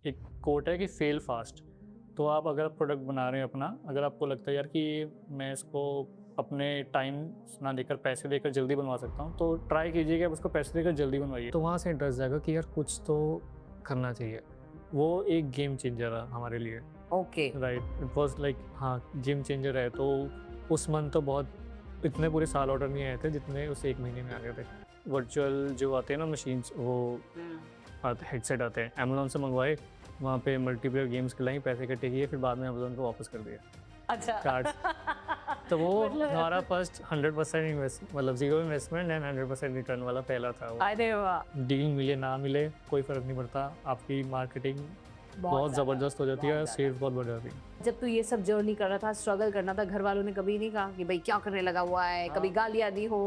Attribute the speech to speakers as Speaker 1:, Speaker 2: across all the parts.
Speaker 1: एक कोट है कि फेल फास्ट। तो आप अगर प्रोडक्ट बना रहे हैं अपना, अगर आपको लगता है यार कि मैं इसको अपने टाइम ना देकर पैसे देकर जल्दी बनवा सकता हूँ, तो ट्राई कीजिए कि आप उसको पैसे देकर जल्दी बनवाइए। तो वहाँ से इंटरेस्ट जाएगा कि यार कुछ तो करना चाहिए। वो एक गेम चेंजर रहा हमारे लिए।
Speaker 2: Okay.
Speaker 1: Right, it was like हाँ, गेम चेंजर है। तो उस मंथ तो बहुत इतने पूरे साल ऑर्डर नहीं आए थे जितने उस 1 महीने में आ गए थे। वर्चुअल जो आते हैं ना मशीन्स, वो हेडसेट आते हैं, अमेज़न से मंगवाए, वहाँ पे मल्टीप्लेयर गेम्स खिलाई, पैसे इकट्ठे किए, फिर बाद में अमेज़न को वापस कर दिया
Speaker 2: अच्छा।
Speaker 1: कार्ड्स। तो वो हमारा
Speaker 2: मतलब
Speaker 1: फर्स्ट 100% इन्वेस्ट, मतलब ज़ीरो इन्वेस्टमेंट एंड 100% रिटर्न वाला पहला था वो।
Speaker 2: अरे वाह!
Speaker 1: डील मिले ना मिले कोई फ़र्क नहीं पड़ता, आपकी मार्केटिंग बहुत
Speaker 2: ज़्यादा,
Speaker 1: ज़बरदस्त हो जाती है,
Speaker 2: बहुत ज़्यादा।
Speaker 1: सेल्स बहुत बढ़ जाती है।
Speaker 2: जब तू ये सब जर्नी कर रहा था, स्ट्रगल करना था, घर वालों ने कभी नहीं कहा कि भई क्या करने लगा हुआ है? कभी
Speaker 1: हाँ।
Speaker 2: गालियाँ दी हो?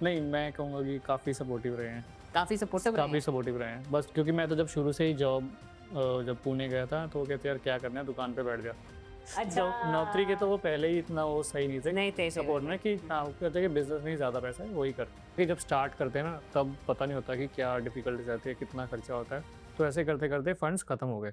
Speaker 1: नहीं, मैं कहूँगा कि काफ़ी सपोर्टिव रहे हैं।
Speaker 2: काफ़ी सपोर्टिव रहे
Speaker 1: काफ़ी
Speaker 2: हैं?
Speaker 1: सपोर्टिव रहे हैं। बस क्योंकि मैं तो जब शुरू से ही जब पुणे गया था, तो वो कहते यार क्या करना है, दुकान पे बैठ जा।
Speaker 2: अच्छा।
Speaker 1: तो नौकरी के तो वो पहले ही इतना वो सही नहीं थे
Speaker 2: नहीं थे
Speaker 1: सपोर्ट में कि हाँ, वो कहते हैं कि बिज़नेस में ही ज़्यादा पैसा है, वही कर। फिर जब स्टार्ट करते हैं ना, तब पता नहीं होता कि क्या डिफ़िकल्टीज़ आती है, कितना खर्चा होता है। तो ऐसे करते-करते फंड्स खत्म हो गए।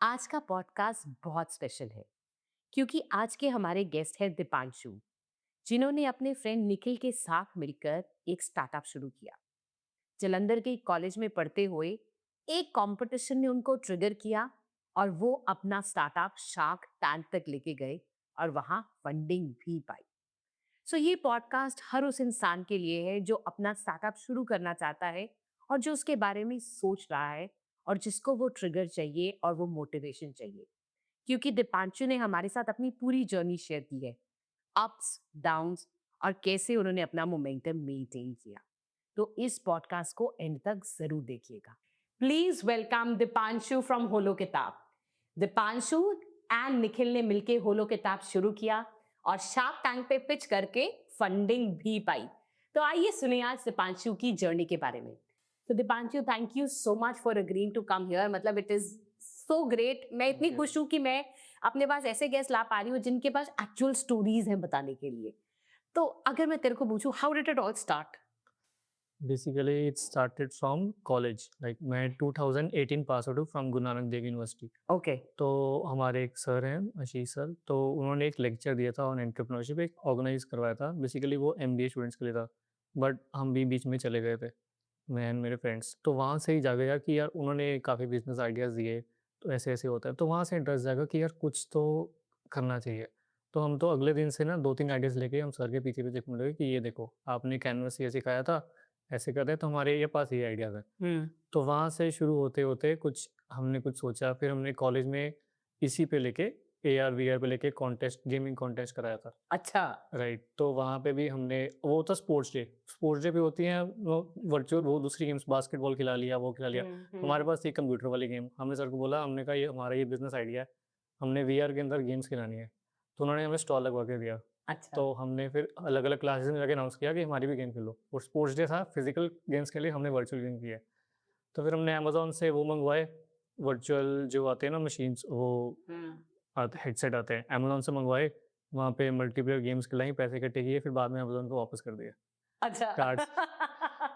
Speaker 2: आज का पॉडकास्ट बहुत स्पेशल है क्योंकि आज के हमारे गेस्ट हैं दीपांशु, जिन्होंने अपने फ्रेंड निखिल के साथ मिलकर एक स्टार्टअप शुरू किया। जालंधर के कॉलेज में पढ़ते हुए एक कंपटीशन ने उनको ट्रिगर किया और वो अपना स्टार्टअप शार्क टैंक तक लेके गए और वहां फंडिंग भी पाई। सो ये पॉडकास्ट हर उस इंसान के लिए है जो अपना स्टार्टअप शुरू करना चाहता है और जो उसके बारे में सोच रहा है और जिसको वो ट्रिगर चाहिए और वो मोटिवेशन चाहिए। क्योंकि दीपांशु ने हमारे साथ अपनी पूरी जर्नी शेयर की है, अप्स, डाउन्स और कैसे उन्होंने अपना मोमेंटम मेंटेन किया। तो इस पॉडकास्ट को एंड तक जरूर देखिएगा। प्लीज वेलकम दीपांशु फ्रॉम होलो किताब। दीपांशु एंड निखिल ने मिलकर होलो किताब शुरू किया और शार्क टैंक पे पिच करके फंडिंग भी पाई। तो आइए सुनिए आज दीपांशु की जर्नी के बारे में। तो Deepanshu, thank you so much for agreeing to come here. मतलब इट इज सो ग्रेट। मैं इतनी
Speaker 1: थैंक यू।
Speaker 2: खुश हूं कि मैं अपने पास ऐसे गेस्ट ला पा रही हूँ जिनके पास एक्चुअल स्टोरीज हैं बताने के लिए। तो अगर मैं तेरे को पूछूं, how did it all start?
Speaker 1: Basically it started from college, like मैं 2018 पास आउट हूँ from Guru Nanak Dev university.
Speaker 2: Okay.
Speaker 1: तो हमारे एक सर हैं, आशीष सर, तो उन्होंने एक लेक्चर दिया था ऑन एंटरप्रेन्योरशिप, एक ऑर्गेनाइज़ करवाया था। बेसिकली वो एमबीए स्टूडेंट्स के लिए था, बट हम भी बीच में चले गए थे, मैं एंड मेरे फ्रेंड्स। तो वहाँ से ही जागा यार कि यार उन्होंने काफ़ी बिज़नेस आइडियाज़ दिए, तो ऐसे-ऐसे होता है। तो वहाँ से इंटरेस्ट जागा कि यार कुछ तो करना चाहिए। तो हम तो अगले दिन से ना 2-3 आइडियाज़ लेके हम सर के पीछे-पीछे घूमने लगे कि ये देखो, आपने कैनवस ये सिखाया था, ऐसे कर रहे हैं, तो हमारे ये पास ये आइडियाज़ हैं।
Speaker 2: हम्म।
Speaker 1: तो वहाँ से शुरू होते-होते हमने कुछ सोचा, फिर हमने कॉलेज में इसी पे लेके एआर-वीआर पे लेके कॉन्टेस्ट, गेमिंग कॉन्टेस्ट कराया था।
Speaker 2: अच्छा।
Speaker 1: राइट, तो वहाँ पे भी हमने, वो था स्पोर्ट्स डे पे होती हैं वो वर्चुअल, वो दूसरी गेम्स, बास्केटबॉल खिला लिया, वो खिला लिया। हमारे पास थी कंप्यूटर वाली गेम। हमने सर को बोला, हमने कहा ये हमारा ये बिज़नेस आइडिया है, हमने वीआर के अंदर गेम्स खिलानी है। तो उन्होंने हमें स्टॉल लगवा के दिया।
Speaker 2: अच्छा।
Speaker 1: तो हमने फिर अलग-अलग क्लासेस में जाके अनाउंस किया कि हमारी भी गेम खेलो, और स्पोर्ट्स डे था, फिज़िकल गेम्स के लिए हमने वर्चुअल गेम किया है। तो फिर हमने अमेज़न से वो मँगवाए, वर्चुअल जो आते हैं ना मशीन्स, वो
Speaker 2: हम्म।
Speaker 1: आते हेडसेट आते हैं, अमेज़न से मँगवाए, वहाँ पे मल्टीप्लेयर गेम्स खिलाई, पैसे इकट्ठे किए, फिर बाद में अमेज़न को वापस कर दिया
Speaker 2: अच्छा।
Speaker 1: कार्ड्स।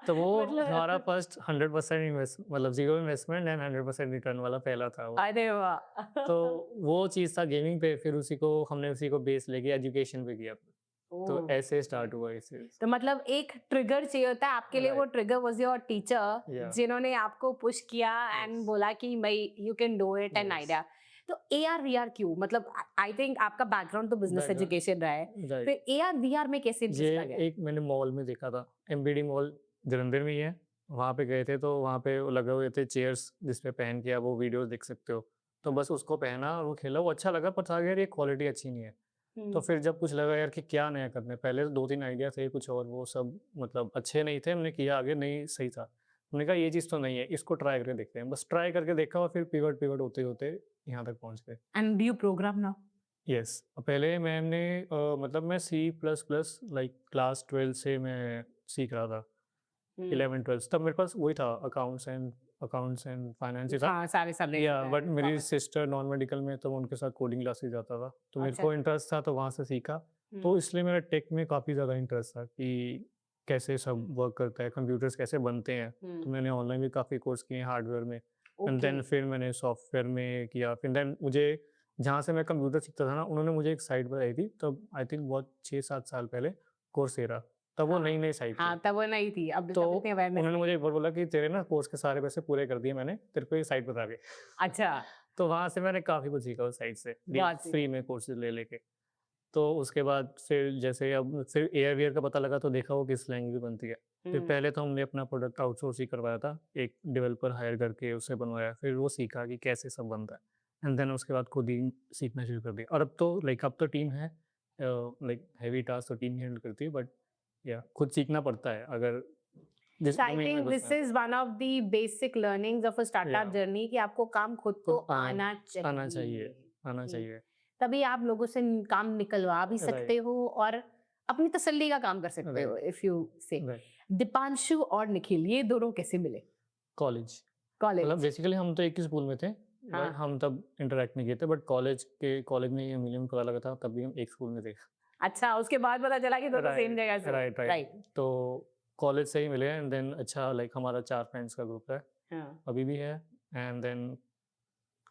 Speaker 1: तो वो हमारा
Speaker 2: मतलब
Speaker 1: फर्स्ट 100% मतलब ज़ीरो इन्वेस्टमेंट एंड 100% रिटर्न वाला पहला था वो।
Speaker 2: अरे वाह!
Speaker 1: तो वो चीज़ था गेमिंग पे, फिर उसी को बेस लेके एजुकेशन पे किया। तो
Speaker 2: ओह!
Speaker 1: ऐसे स्टार्ट हुआ ये चीज़।
Speaker 2: तो मतलब एक ट्रिगर चाहिए होता है आपके लिए। वो
Speaker 1: right,
Speaker 2: trigger was your teacher,
Speaker 1: या
Speaker 2: जिन्होंने आपको पुश किया
Speaker 1: यस,
Speaker 2: एंड बोला कि भई you can do it and
Speaker 1: yes,
Speaker 2: idea. तो एआर-वीआर क्यों? मतलब आई थिंक आपका बैकग्राउंड तो बिज़नेस एजुकेशन रहा है।
Speaker 1: Background right.
Speaker 2: फिर एआर-वीआर में कैसे
Speaker 1: ये
Speaker 2: इंटरेस्ट आ गया?
Speaker 1: एक मैंने मॉल में देखा था, एमबीडी मॉल जलंधर में ही है। वहाँ पे गए थे, तो वहाँ पे वो लगे हुए थे चेयर्स, जिस पे पहन के आप वो वीडियोज़ देख सकते हो। तो बस उसको पहना और वो खेला, वो अच्छा लगा, पर था कि यार ये क्वालिटी अच्छी नहीं है। तो
Speaker 2: हुँ।
Speaker 1: फिर जब कुछ लगा यार कि क्या नया करना है, पहले तो 2-3 आइडिया थे कुछ, और वो सब मतलब अच्छे नहीं थे, हमने किया आगे नहीं सही था। हमने कहा ये चीज़ तो नहीं है, इसको ट्राई करके देखते हैं। बस ट्राई करके देखा, और फिर पिवट होते-होते यहाँ तक पहुँच गए।
Speaker 2: And do you program now?
Speaker 1: Yes, पहले मतलब मैं C plus plus like class 12 से मैं सीख रहा था।
Speaker 2: हुँ।
Speaker 1: 11-12 तब मेरे पास वही था, accounts and accounts and finance ही था।
Speaker 2: हाँ, सारे सब्जेक्ट्स
Speaker 1: या
Speaker 2: होते
Speaker 1: बट
Speaker 2: हैं,
Speaker 1: मेरी
Speaker 2: कॉमर्स।
Speaker 1: सिस्टर नॉन मेडिकल में, तो मैं उनके साथ कोडिंग क्लासेस जाता था, तो मेरे
Speaker 2: अच्छा।
Speaker 1: को इंटरेस्ट था, तो वहाँ से सीखा। तो
Speaker 2: हुँ,
Speaker 1: इसलिए मेरा टेक में काफ़ी ज़्यादा इंटरेस्ट था कि कैसे सब वर्क करता है, कंप्यूटर्स कैसे बनते हैं। तो
Speaker 2: हुँ,
Speaker 1: मैंने ऑनलाइन भी काफ़ी कोर्स किए हैं हार्डवेयर में, एंड
Speaker 2: ओके।
Speaker 1: देन फिर मैंने सॉफ्टवेयर में किया। फिर देन मुझे जहाँ से मैं कंप्यूटर सीखता था ना, उन्होंने मुझे एक साइट बताई थी, तब आई थिंक बहुत 6-7 साल पहले, कोर्सेरा। तब वो
Speaker 2: हाँ,
Speaker 1: नई-नई साइट थी।
Speaker 2: हाँ, तब वो नहीं थी, अब
Speaker 1: तो
Speaker 2: तब इतनी अवेयरनेस
Speaker 1: उन्होंने
Speaker 2: नहीं
Speaker 1: मुझे
Speaker 2: है।
Speaker 1: एक बार बोला कि तेरे ना कोर्स के सारे पैसे पूरे कर दिए मैंने, तेरे को ये साइट बता के।
Speaker 2: अच्छा,
Speaker 1: तो वहाँ से मैंने काफ़ी कुछ सीखा उस साइट से, फ्री
Speaker 2: बहुत सही।
Speaker 1: फ्री में कोर्सेज़ ले लेके। तो उसके बाद फिर जैसे अब फिर एयर-वियर का पता लगा, तो देखा वो किस लैंग्वेज में बनती है। फिर
Speaker 2: हुँ,
Speaker 1: पहले तो हमने अपना प्रोडक्ट आउटसोर्स ही करवाया था, एक डेवलपर हायर करके उससे बनवाया, फिर वो सीखा कि कैसे सब बनता है, एंड देन उसके बाद खुद ही सीखना शुरू कर दिया। और अब तो टीम है, लाइक हेवी टास्क तो टीम ही हैंडल करती है, बट या खुद सीखना पड़ता है अगर जिस
Speaker 2: सो आई
Speaker 1: डोमेन में
Speaker 2: थिंक
Speaker 1: घुसना
Speaker 2: दिस
Speaker 1: है तो।
Speaker 2: Is one of the basic learnings of a
Speaker 1: या
Speaker 2: स्टार्टअप जर्नी कि आपको काम खुद तो
Speaker 1: खुद
Speaker 2: आना
Speaker 1: आना चाहिए,
Speaker 2: चाहिए,
Speaker 1: आना
Speaker 2: कि
Speaker 1: चाहिए।
Speaker 2: तभी आप लोगों से काम निकलवा भी सकते
Speaker 1: राइट,
Speaker 2: हो और अपनी तसल्ली का काम कर सकते हो,
Speaker 1: राइट,
Speaker 2: इफ यू से।
Speaker 1: राइट।
Speaker 2: दीपांशु और निखिल ये दोनों कैसे मिले?
Speaker 1: कॉलेज, मतलब
Speaker 2: कॉलेज।
Speaker 1: बेसिकली हम तो एक ही स्कूल में थे, बट
Speaker 2: हाँ,
Speaker 1: हम तब इंटरैक्ट नहीं किए थे, बट कॉलेज में ही हम मिले, में पता लगा था, तब भी हम एक स्कूल में थे।
Speaker 2: अच्छा, उसके बाद पता चला कि दोनों सेम
Speaker 1: राइट,
Speaker 2: जगह से हो।
Speaker 1: Right, right.
Speaker 2: राइट।
Speaker 1: तो कॉलेज से ही मिले, एंड देन अच्छा लाइक हमारा 4 फ्रेंड्स का ग्रुप है,
Speaker 2: हाँ,
Speaker 1: अभी भी है, एंड देन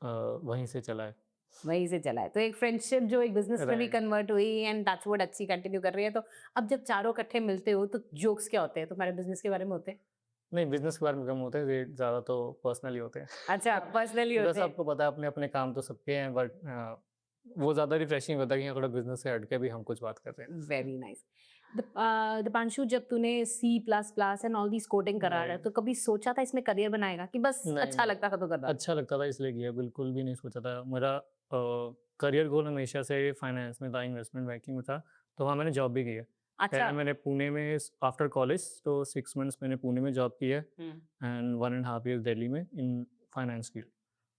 Speaker 1: वहीं से चला है।
Speaker 2: वहीं से चला है। तो एक फ्रेंडशिप जो एक बिज़नेस में भी
Speaker 1: राइट।
Speaker 2: कन्वर्ट हुई एंड टच वुड अच्छी कंटिन्यू कर रही है। तो अब जब चारों इकट्ठे मिलते हो तो जोक्स क्या होते हैं? तुम्हारे बिज़नेस के बारे में होते हैं?
Speaker 1: नहीं, बिज़नेस के बारे में कम होते हैं, ये ज़्यादा तो पर्सनल ही होते हैं।
Speaker 2: अच्छा, पर्सनली
Speaker 1: बिकॉज़
Speaker 2: होते हैं।
Speaker 1: आपको पता है अपने-अपने काम तो सबके हैं, बट वो ज़्यादा रिफ्रेशिंग होता है कि हाँ, थोड़ा बिज़नेस से हट के भी हम कुछ बात कर रहे
Speaker 2: वेरी नाइस। दीपांशु, जब तूने C plus plus and all these coding
Speaker 1: हैं।
Speaker 2: करा रहा है,
Speaker 1: राइट।
Speaker 2: तो कभी सोचा था इसमें करियर बनाएगा कि बस
Speaker 1: नहीं,
Speaker 2: अच्छा
Speaker 1: नहीं।
Speaker 2: लगता था तो कर रहा था?
Speaker 1: अच्छा लगता था इसलिए किया, बिल्कुल भी नहीं सोचा था। मेरा करियर गोल हमेशा से फाइनेंस में था, इन्वेस्टमेंट बैंकिंग में था, तो वहाँ मैंने जॉब भी की है।
Speaker 2: अच्छा।
Speaker 1: पहले मैंने पुणे में आफ्टर कॉलेज तो 6 मंथ्स मैंने पुणे में जॉब की है,
Speaker 2: हुँ।
Speaker 1: And 1 and half year Delhi में इन फाइनेंस फील्ड।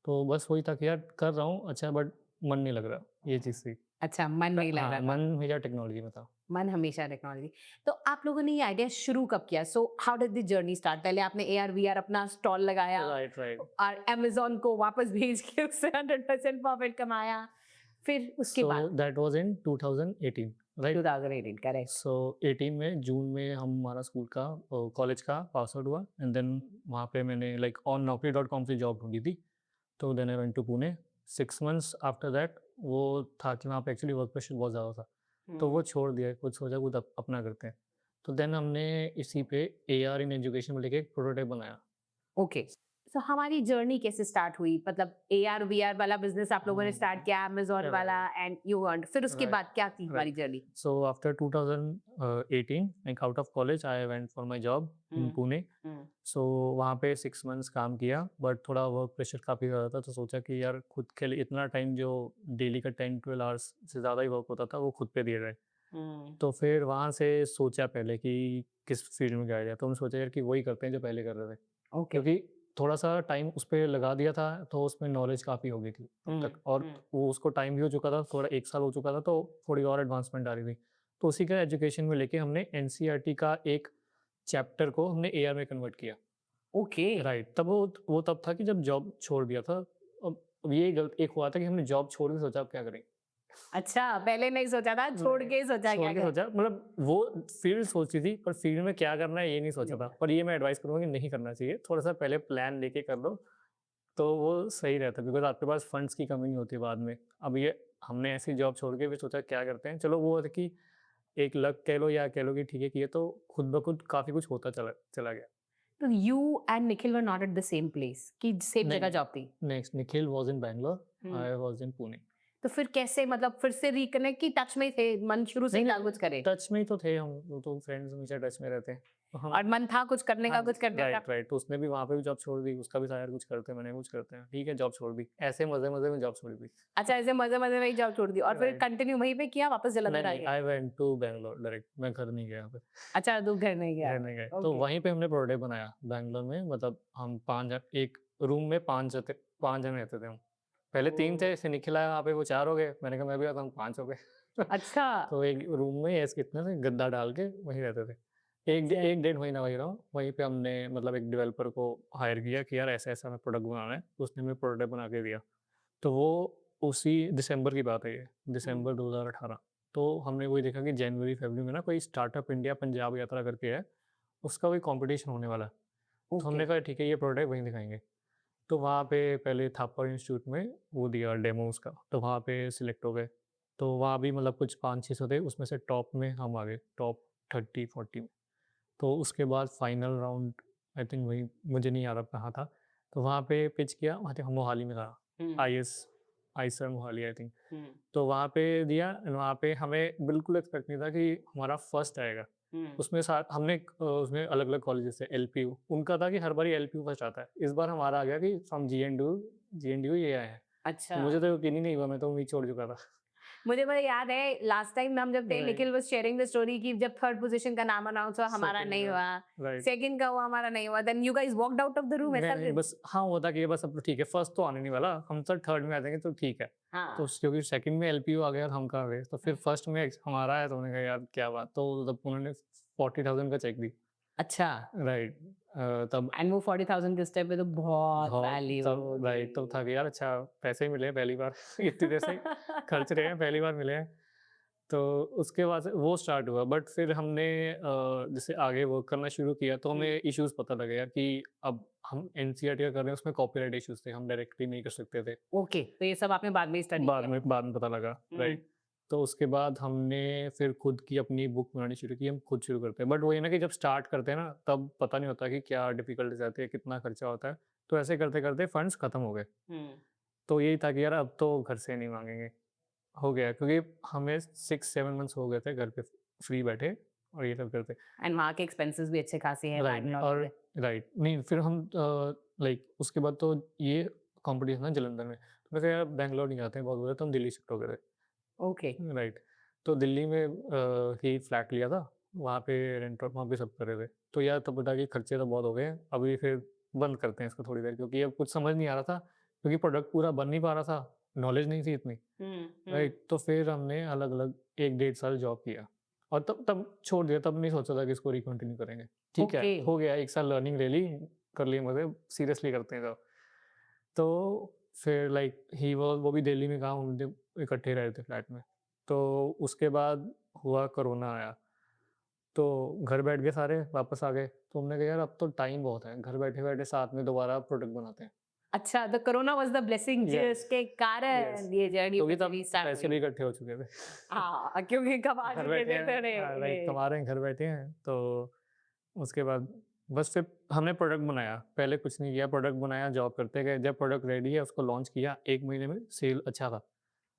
Speaker 1: तो बस वही था कि यार कर रहा हूँ अच्छा, बट मन नहीं लग रहा, ये चीज़ थी।
Speaker 2: अच्छा, मन नहीं लग
Speaker 1: हाँ,
Speaker 2: रहा था।
Speaker 1: मन हमेशा टेक्नोलॉजी में था।
Speaker 2: मन हमेशा टेक्नोलॉजी। तो आप लोगों ने ये आइडिया शुरू कब किया? So how did the journey start? पहले आपने एआर-वीआर अपना स्टॉल लगाया
Speaker 1: राइट, राइट।
Speaker 2: और अमेज़न को वापस भेज के उससे 100% प्रॉफिट कमाया। फिर उसके
Speaker 1: सो
Speaker 2: बाद
Speaker 1: that was in 2018, right?
Speaker 2: 2018 correct.
Speaker 1: So 18 में जून में हमारा स्कूल का कॉलेज का पास आउट हुआ, एंड देन वहाँ पे मैंने like on naukri dot com से जॉब ढूँढी थी। तो then I went to Pune. 6 months after that वो था कि वहाँ पे एक्चुअली वर्क प्रेशर बहुत ज़्यादा था। तो
Speaker 2: हुँ।
Speaker 1: वो छोड़ दिया, कुछ सोचा कुछ अपना करते हैं। तो देन हमने इसी पे एआर इन एजुकेशन में लेके एक प्रोटोटाइप बनाया।
Speaker 2: ओके। सो हमारी जर्नी कैसे स्टार्ट हुई? मतलब एआर-वीआर वाला बिज़नेस आप लोगों ने स्टार्ट किया, अमेज़न वाला
Speaker 1: राइट,
Speaker 2: एंड यू अर्न्ड। फिर उसके
Speaker 1: राइट,
Speaker 2: बाद क्या थी हमारी
Speaker 1: right.
Speaker 2: Journey?
Speaker 1: So after 2018, like out of college, I went for my job in
Speaker 2: hmm,
Speaker 1: Pune.
Speaker 2: हुँ,
Speaker 1: सो वहाँ पे 6 मंथ्स काम किया, बट थोड़ा वर्क प्रेशर काफ़ी ज़्यादा था, तो सोचा कि यार खुद के लिए इतना टाइम जो डेली का 10-12 आवर्स से ज़्यादा ही वर्क होता था, वो खुद पे दिया जाए।
Speaker 2: हुँ।
Speaker 1: तो फिर वहाँ से सोचा पहले कि किस फील्ड में जाया जाए, तो हमने सोचा यार कि वही करते हैं जो पहले कर रहे थे।
Speaker 2: ओके।
Speaker 1: क्योंकि थोड़ा-सा टाइम उस पे लगा दिया था, तो उसमें नॉलेज काफ़ी हो गई थी तब
Speaker 2: हुँ,
Speaker 1: तक, और
Speaker 2: हुँ।
Speaker 1: वो उसको टाइम भी हो चुका था, थोड़ा 1 साल हो चुका था, तो थोड़ी और एडवांसमेंट आ रही थी। तो उसी का एजुकेशन में लेके हमने एनसीईआरटी का एक चैप्टर को हमने एआर में कन्वर्ट किया।
Speaker 2: ओके।
Speaker 1: राइट, तब वो तब था कि जब जॉब छोड़ दिया था। अब ये गलत एक हुआ था कि हमने जॉब छोड़ के सोचा अब क्या करें?
Speaker 2: अच्छा, पहले नहीं सोचा था, छोड़
Speaker 1: नहीं,
Speaker 2: के ही सोचा
Speaker 1: छोड़
Speaker 2: क्या
Speaker 1: के
Speaker 2: करें?
Speaker 1: सोचा, मतलब वो फ़ील्ड सोची थी, पर फ़ील्ड में क्या करना है ये नहीं सोचा
Speaker 2: नहीं
Speaker 1: था।
Speaker 2: था।
Speaker 1: पर ये मैं एडवाइस करूँगा कि नहीं करना चाहिए, थोड़ा-सा पहले प्लान लेके कर लो, तो वो सही रहता है, बिकॉज़ आपके पास फंड्स की कमी नहीं होती बाद में। अब ये हमने ऐसी जॉब छोड़ के भी सोचा क्या करते हैं, चलो वो है कि एक लक कह लो या कह लो कि ठीक है किए, तो खुद ब खुद काफ़ी कुछ होता चला चला गया।
Speaker 2: तो you and Nikhil were not at the same place कि सेम
Speaker 1: नहीं,
Speaker 2: जगह
Speaker 1: नहीं।
Speaker 2: जॉब थी?
Speaker 1: Next Nikhil was in Bangalore,
Speaker 2: hmm.
Speaker 1: I was in Pune.
Speaker 2: तो फिर कैसे, मतलब फिर से रिकनेक्ट की टच में थे? मन शुरू से
Speaker 1: नहीं,
Speaker 2: ही था
Speaker 1: नहीं,
Speaker 2: कुछ करे?
Speaker 1: टच में ही तो थे हम, वो तो फ्रेंड्स हमेशा टच में रहते हैं। तो हम
Speaker 2: और मन था कुछ करने
Speaker 1: हाँ,
Speaker 2: का, कुछ करने का?
Speaker 1: राइट, राइट, तो उसने भी वहाँ पे भी जॉब छोड़ दी, उसका भी था यार कुछ करते हैं, मैंने कुछ करते हैं, ठीक है जॉब छोड़ दी। ऐसे मज़े-मज़े में जॉब छोड़ दी।
Speaker 2: अच्छा, ऐसे मज़े-मज़े में ही जॉब छोड़ दी और फिर
Speaker 1: राइट।
Speaker 2: कंटिन्यू वहीं पे किया, वापस
Speaker 1: नहीं,
Speaker 2: जालंधर आ
Speaker 1: नहीं,
Speaker 2: गए?
Speaker 1: I went to Bangalore direct, मैं घर नहीं गया फिर,
Speaker 2: अच्छा, तू घर नहीं गया।
Speaker 1: घर नहीं गए। तो
Speaker 2: ओके।
Speaker 1: वहीं पे हमने प्रोडक्ट बनाया बैंगलोर में, मतलब हम 5 जन एक रूम में 5 जन रहते थे हम। पहले 3
Speaker 2: ओह!
Speaker 1: थे, फिर निखिल आया वहाँ पे वो 4 हो गए, मैंने कहा मैं भी आता हूँ, 5 हो गए।
Speaker 2: अच्छा।
Speaker 1: तो एक रूम में ऐसे कितने थे गद्दा डाल के वहीं रहते थे। एक डेढ़ महीना वही रहा हूँ, वहीं पे हमने मतलब एक डेवलपर को हायर किया कि यार ऐसा-ऐसा हमें प्रोडक्ट बनाना है, तो उसने हमें प्रोडक्ट बना के दिया। तो वो उसी दिसंबर की बात है ये,
Speaker 2: हुँ,
Speaker 1: दिसंबर 2018। तो हमने वही देखा कि जनवरी-फरवरी में ना कोई स्टार्टअप इंडिया पंजाब यात्रा करके है, उसका कोई कॉम्पिटिशन होने वाला है। तो
Speaker 2: ओके।
Speaker 1: हमने कहा ठीक है ये प्रोडक्ट वहीं दिखाएँगे। तो वहाँ पे पहले थापर इंस्टीट्यूट में वो दिया डेमो उसका, तो वहाँ पे सिलेक्ट हो गए। तो वहाँ भी मतलब कुछ 500-600 थे, उसमें से टॉप में हम आ गए, टॉप 30-40 में। तो उसके बाद फाइनल राउंड आई थिंक वही मुझे नहीं याद अब कहाँ था। तो वहाँ पे पिच किया, वहाँ पे मोहाली में था,
Speaker 2: हुँ,
Speaker 1: आईएसआर मोहाली आई थिंक।
Speaker 2: हुँ,
Speaker 1: तो वहाँ पे दिया एंड वहाँ पे हमें बिल्कुल एक्सपेक्ट नहीं था कि हमारा फर्स्ट आएगा।
Speaker 2: हुँ।
Speaker 1: उसमें साथ हमने उसमें अलग-अलग कॉलेजेस थे, एलपीयू उनका था कि हर बारी एलपीयू फर्स्ट आता है। इस बार हमारा आ गया कि फ्रॉम जीएनडीयू ये आए हैं। तो
Speaker 2: अच्छा।
Speaker 1: मुझे तो यकीन ही नहीं हुआ, मैं तो उम्मीद छोड़ चुका था।
Speaker 2: मुझे बड़ा याद है लास्ट टाइम हम जब थे
Speaker 1: right,
Speaker 2: Nikhil was sharing the story कि जब थर्ड पोज़ीशन का नाम अनाउंस हुआ हमारा
Speaker 1: सेकंड
Speaker 2: नहीं
Speaker 1: का
Speaker 2: हुआ,
Speaker 1: राइट।
Speaker 2: सेकंड का हुआ हमारा नहीं हुआ, then you guys walked out of the room
Speaker 1: नहीं,
Speaker 2: ऐसा
Speaker 1: नहीं,
Speaker 2: फिर?
Speaker 1: बस हाँ, वो था कि बस अब तो ठीक है, फर्स्ट तो आने नहीं वाला, हम तो थर्ड में आ जाएँगे तो ठीक है। तो
Speaker 2: हाँ।
Speaker 1: क्योंकि सेकंड में एलपीयू आ गया, तो हम कहाँ गए, तो फिर फर्स्ट में हमारा आया तो हमने कहा यार क्या बात, तो तब उन्होंने 40,000 का चेक दी।
Speaker 2: अच्छा।
Speaker 1: राइट तब
Speaker 2: एंड वो 40,000 किस टाइम पे तो बहुत
Speaker 1: बहुत
Speaker 2: वैल्यू
Speaker 1: तब
Speaker 2: होगी।
Speaker 1: राइट तब था कि यार अच्छा पैसे ही मिले हैं पहली बार इतने पैसे खर्च रहे हैं पहली बार मिले हैं। तो उसके बाद से वो स्टार्ट हुआ बट फिर हमने जैसे आगे वर्क करना शुरू किया तो
Speaker 2: हुँ,
Speaker 1: हमें इश्यूज़ पता लगे यार कि अब हम एनसीईआरटी का कर रहे हैं उसमें कॉपीराइट इश्यूज़ थे, हम डायरेक्टली नहीं कर सकते थे।
Speaker 2: ओके, तो ये सब आपने बाद में स्टडी किया।
Speaker 1: बाद में पता लगा,
Speaker 2: हुँ,
Speaker 1: राइट। तो उसके बाद हमने फिर खुद की अपनी बुक बनानी शुरू की, हम खुद शुरू करते हैं। बट वही है ना कि जब स्टार्ट करते हैं ना, तब पता नहीं होता कि क्या डिफ़िकल्टीज़ आती है, कितना खर्चा होता है। तो ऐसे करते-करते फंड्स खत्म हो गए।
Speaker 2: हुँ,
Speaker 1: तो यही था कि यार अब तो घर से नहीं माँगेंगे, हो गया क्योंकि हमें 6-7 मंथ्स हो गए थे घर पे फ्री बैठे और ये सब करते।
Speaker 2: एंड वहाँ के एक्सपेंसेस भी अच्छे खासे हैं
Speaker 1: राइट
Speaker 2: बैंगलोर
Speaker 1: और
Speaker 2: के।
Speaker 1: राइट नहीं फिर हम लाइक उसके बाद तो ये कॉम्पिटिशन था जालंधर में। तो मैं कहा यार बैंगलोर नहीं आते हैं बहुत दूर है, तो हम दिल्ली शिफ्ट हो गए थे।
Speaker 2: Okay,
Speaker 1: right. तो दिल्ली में ही फ्लैट लिया था, वहाँ पे रेंट और वहाँ पे सब कर रहे थे। तो यार तब पता कि खर्चे तो बहुत हो गए हैं, अभी फिर बंद करते हैं इसको थोड़ी देर क्योंकि अब कुछ समझ नहीं आ रहा था, क्योंकि प्रोडक्ट पूरा बन नहीं पा रहा था, नॉलेज नहीं थी इतनी।
Speaker 2: हुँ, हुँ,
Speaker 1: राइट, तो फिर हमने अलग-अलग 1 डेढ़ साल जॉब किया और तब तब छोड़ दिया, तब नहीं सोचा था कि इसको रिकंटिन्यू करेंगे। ठीक है,
Speaker 2: ओके,
Speaker 1: हो गया 1 साल लर्निंग ले ली, कर लिए मज़े, सीरियसली करते हैं जॉब। तो फिर लाइक ही वाज़ वो भी दिल्ली में कहाँ हम जब इकट्ठे रहे थे फ्लैट में। तो उसके बाद हुआ कोरोना आया, तो घर बैठ गए सारे, वापस आ गए। तो हमने कहा यार अब तो टाइम बहुत है, घर बैठे-बैठे साथ में दोबारा प्रोडक्ट बनाते हैं।
Speaker 2: अच्छा the corona was the blessing
Speaker 1: yes,
Speaker 2: जिसके
Speaker 1: यस
Speaker 2: कारण ये जर्नी
Speaker 1: क्योंकि
Speaker 2: फिर से
Speaker 1: तब
Speaker 2: रीस्टार्ट
Speaker 1: पैसे
Speaker 2: हुई।
Speaker 1: भी इकट्ठे हो चुके थे।
Speaker 2: हाँ, क्योंकि कमा
Speaker 1: घर
Speaker 2: चुके
Speaker 1: बैठे
Speaker 2: थे
Speaker 1: हैं
Speaker 2: थोड़े
Speaker 1: राइट
Speaker 2: ये।
Speaker 1: कमा रहे हैं, घर बैठे हैं, तो उसके बाद बस फिर हमने प्रोडक्ट बनाया, पहले कुछ नहीं किया, प्रोडक्ट बनाया, जॉब करते गए, जब प्रोडक्ट रेडी है उसको लॉन्च किया, 1 महीने में सेल अच्छा था,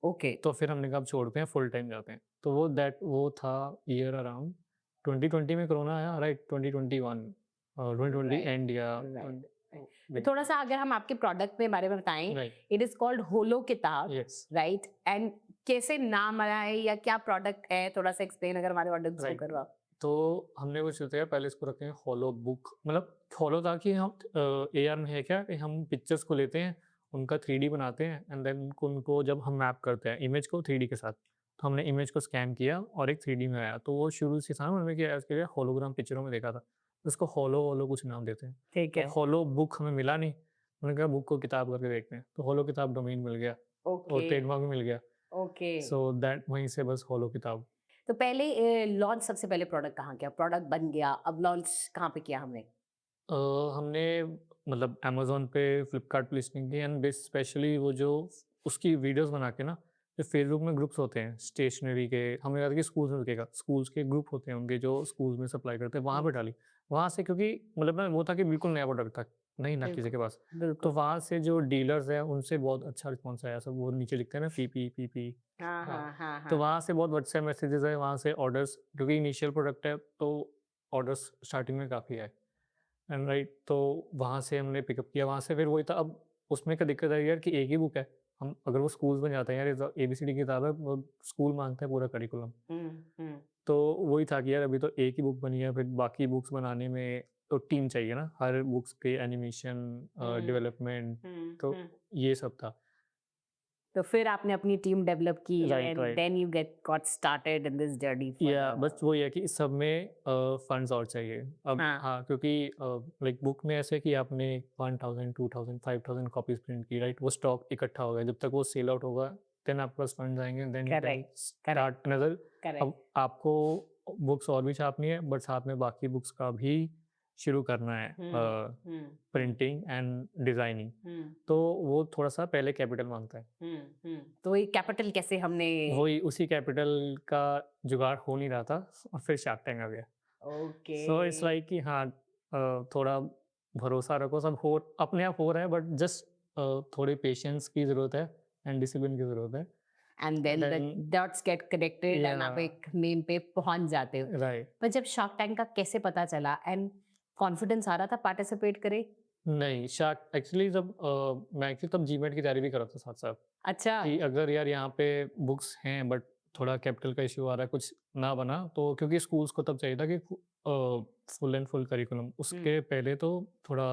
Speaker 2: ओके,
Speaker 1: तो फिर हमने कहा अब छोड़ते हैं, फुल टाइम जाते हैं। तो वो था ईयर अराउंड 2020 में कोरोना आया राइट 2021 और 2020
Speaker 2: राइट,
Speaker 1: एंड या
Speaker 2: राइट, राइट। तो
Speaker 1: बिग
Speaker 2: थोड़ा-सा अगर हम आपके प्रोडक्ट के बारे में बताएँ,
Speaker 1: राइट,
Speaker 2: इट इज़ कॉल्ड होलो किताब,
Speaker 1: यस,
Speaker 2: राइट? एंड कैसे नाम आया है या क्या प्रोडक्ट है? थोड़ा-सा एक्सप्लेन अगर हमारे ऑडियंस को
Speaker 1: राइट।
Speaker 2: करो आप।
Speaker 1: तो हमने वो सोचा पहले इसको रखें हॉलो बुक, मतलब हॉलो था कि हम एआर में है क्या कि हम पिक्चर्स को लेते हैं, उनका 3D बनाते हैं एंड देन उनको जब हम मैप करते हैं इमेज को 3D के साथ, तो हमने इमेज को स्कैन किया और एक 3D में आया। तो वो शुरू से था उन्होंने किया उसके लिए होलोग्राम पिक्चरों में देखा था। तो उसको हॉलो हॉलो कुछ नाम देते हैं।
Speaker 2: ठीक
Speaker 1: तो
Speaker 2: है,
Speaker 1: हॉलो बुक हमें मिला नहीं, उन्होंने कहा बुक को किताब करके देखते हैं। तो हॉलो किताब डोमेन मिल गया और
Speaker 2: ओके,
Speaker 1: ट्रेडमार्क भी मिल गया।
Speaker 2: ओके।
Speaker 1: सो दैट वहीं से बस हॉलो किताब।
Speaker 2: तो पहले लॉन्च सबसे पहले प्रोडक्ट कहाँ किया? प्रोडक्ट बन गया, अब लॉन्च कहाँ पे किया हमने?
Speaker 1: अ, हमने मतलब अमेज़न पे, फ्लिपकार्ट पे लिस्टिंग की एंड बेस स्पेशली वो जो उसकी वीडियोज़ बना के ना, जो फ़ेसबुक में ग्रुप्स होते हैं स्टेशनरी के, हमें याद है कि स्कूल्स में दिखेगा, स्कूल्स के ग्रुप होते हैं उनके जो स्कूल्स में सप्लाई करते हैं, वहाँ
Speaker 2: हुँ,
Speaker 1: पे डाली। वहाँ से क्योंकि मतलब ना वो था कि बिल्कुल नया प्रोडक्ट था, नहीं ना किसी
Speaker 2: बिल्कुल,
Speaker 1: के पास। तो
Speaker 2: बिल्कुल।
Speaker 1: वहाँ से जो डीलर्स हैं, उनसे बहुत अच्छा रिस्पॉन्स आया, सब वो नीचे लिखते हैं ना पीपी, पीपी।
Speaker 2: हाँ,
Speaker 1: हाँ,
Speaker 2: हाँ, हाँ,
Speaker 1: तो
Speaker 2: हाँ।
Speaker 1: वहाँ से बहुत व्हाट्सएप मैसेजेस आए, वहाँ से ऑर्डर्स क्योंकि इनिशियल प्रोडक्ट है, तो ऑर्डर्स स्टार्टिंग में काफ़ी आए। एंड राइट तो वहाँ से हमने पिकअप किया, वहाँ से फिर वही था अब उसमें क्या दिक्कत आई यार कि एक ही बुक है, हम अगर वो स्कूल्स में जाते हैं यार ये तो एबीसीडी की किताब है, वो स्कूल माँगता है पूरा करिकुलम।
Speaker 2: हुँ, हुँ,
Speaker 1: तो वही था कि यार अभी तो एक ही बुक बनी है, फिर बाकी बुक्स बनाने में तो टीम चाहिए ना, हर बुक्स के एनिमेशन
Speaker 2: हुँ,
Speaker 1: डेवलपमेंट
Speaker 2: हुँ,
Speaker 1: तो
Speaker 2: हुँ।
Speaker 1: ये सब था।
Speaker 2: तो फिर आपने अपनी टीम डेवलप की
Speaker 1: right,
Speaker 2: and
Speaker 1: right.
Speaker 2: Then you get got started in this journey for
Speaker 1: या
Speaker 2: द
Speaker 1: बस वही है कि इस सब में फंड्स और चाहिए। अब
Speaker 2: हाँ,
Speaker 1: हाँ, क्योंकि लाइक बुक में ऐसे कि आपने 1000, 2000, 5000 कॉपीज़ प्रिंट की, राइट? वो स्टॉक इकट्ठा हो गया, जब तक वो सेल आउट होगा, देन आपके पास फंड्स आएँगे, then you can
Speaker 2: correct, correct,
Speaker 1: start another.
Speaker 2: Correct.
Speaker 1: अब आपको बुक्स और भी छापनी है, बट साथ में बाकी बुक्स का भी शुरू करना है,
Speaker 2: हुँ, हुँ, हुँ,
Speaker 1: प्रिंटिंग एंड डिज़ाइनिंग।
Speaker 2: हुँ,
Speaker 1: तो वो थोड़ा-सा पहले कैपिटल माँगता है।
Speaker 2: हुँ, हुँ। तो ये कैपिटल कैसे हमने
Speaker 1: वही उसी कैपिटल का जुगाड़ हो नहीं रहा था और फिर शार्क टैंक आ गया।
Speaker 2: ओके।
Speaker 1: सो इट्स लाइक कि हाँ, थोड़ा भरोसा रखो, सब हो अपने आप हो रहा है, बट जस्ट थोड़ी पेशेंस की ज़रूरत है एंड डिसिप्लिन की ज़रूरत है।
Speaker 2: And then the
Speaker 1: then
Speaker 2: dots get connected
Speaker 1: या
Speaker 2: एंड आप एक नेम पे पहुंच जाते हो।
Speaker 1: राइट।
Speaker 2: पर जब शार्क टैंक का कैसे पता चला एंड कॉन्फिडेंस आ रहा था पार्टिसिपेट करे?
Speaker 1: नहीं, शार्क एक्चुअली जब मैं एक्चुअली तब जीमेट की तैयारी भी कर रहा था साथ-साथ,
Speaker 2: अच्छा।
Speaker 1: कि अगर यार यहाँ पे बुक्स हैं बट थोड़ा कैपिटल का इश्यू आ रहा है, कुछ ना बना तो, क्योंकि स्कूल्स को तब चाहिए था कि फुल एंड फुल करिकुलम,
Speaker 2: हुँ,
Speaker 1: उसके पहले तो थोड़ा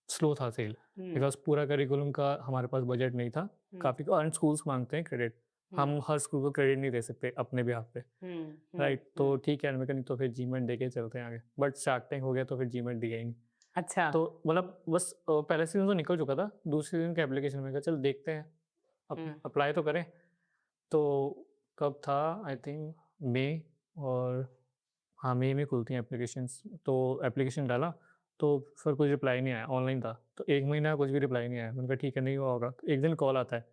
Speaker 1: स्लो था सेल,
Speaker 2: हुँ,
Speaker 1: बिकॉज़ पूरा करिकुलम का हमारे पास बजट नहीं था।
Speaker 2: हुँ,
Speaker 1: काफ़ी एंड स्कूल्स माँगते हैं क्रेडिट,
Speaker 2: हुँ,
Speaker 1: हम हर स्कूल को क्रेडिट नहीं दे सकते अपने बिहाफ़ पे,
Speaker 2: हुँ, हुँ,
Speaker 1: राइट? तो
Speaker 2: हुँ।
Speaker 1: ठीक है, मैंने कहा नहीं तो फिर जीमेट देके चलते हैं आगे, बट शार्क टैंक हो गया तो फिर जीमेट दिया ही नहीं।
Speaker 2: अच्छा।
Speaker 1: तो मतलब बस पहले सीज़न तो निकल चुका था, दूसरे दिन का एप्लीकेशन में कहा चल देखते हैं,
Speaker 2: हुँ,
Speaker 1: अप्लाई तो करें। तो कब था, आई थिंक मई, और हाँ, मई में खुलती हैं एप्लीकेशंस, तो एप्लीकेशन डाला, तो फिर कुछ रिप्लाई नहीं आया, ऑनलाइन था। तो 1 महीना कुछ भी रिप्लाई नहीं आया, मैंने कहा ठीक है, नहीं हुआ होगा। एक दिन कॉल आता है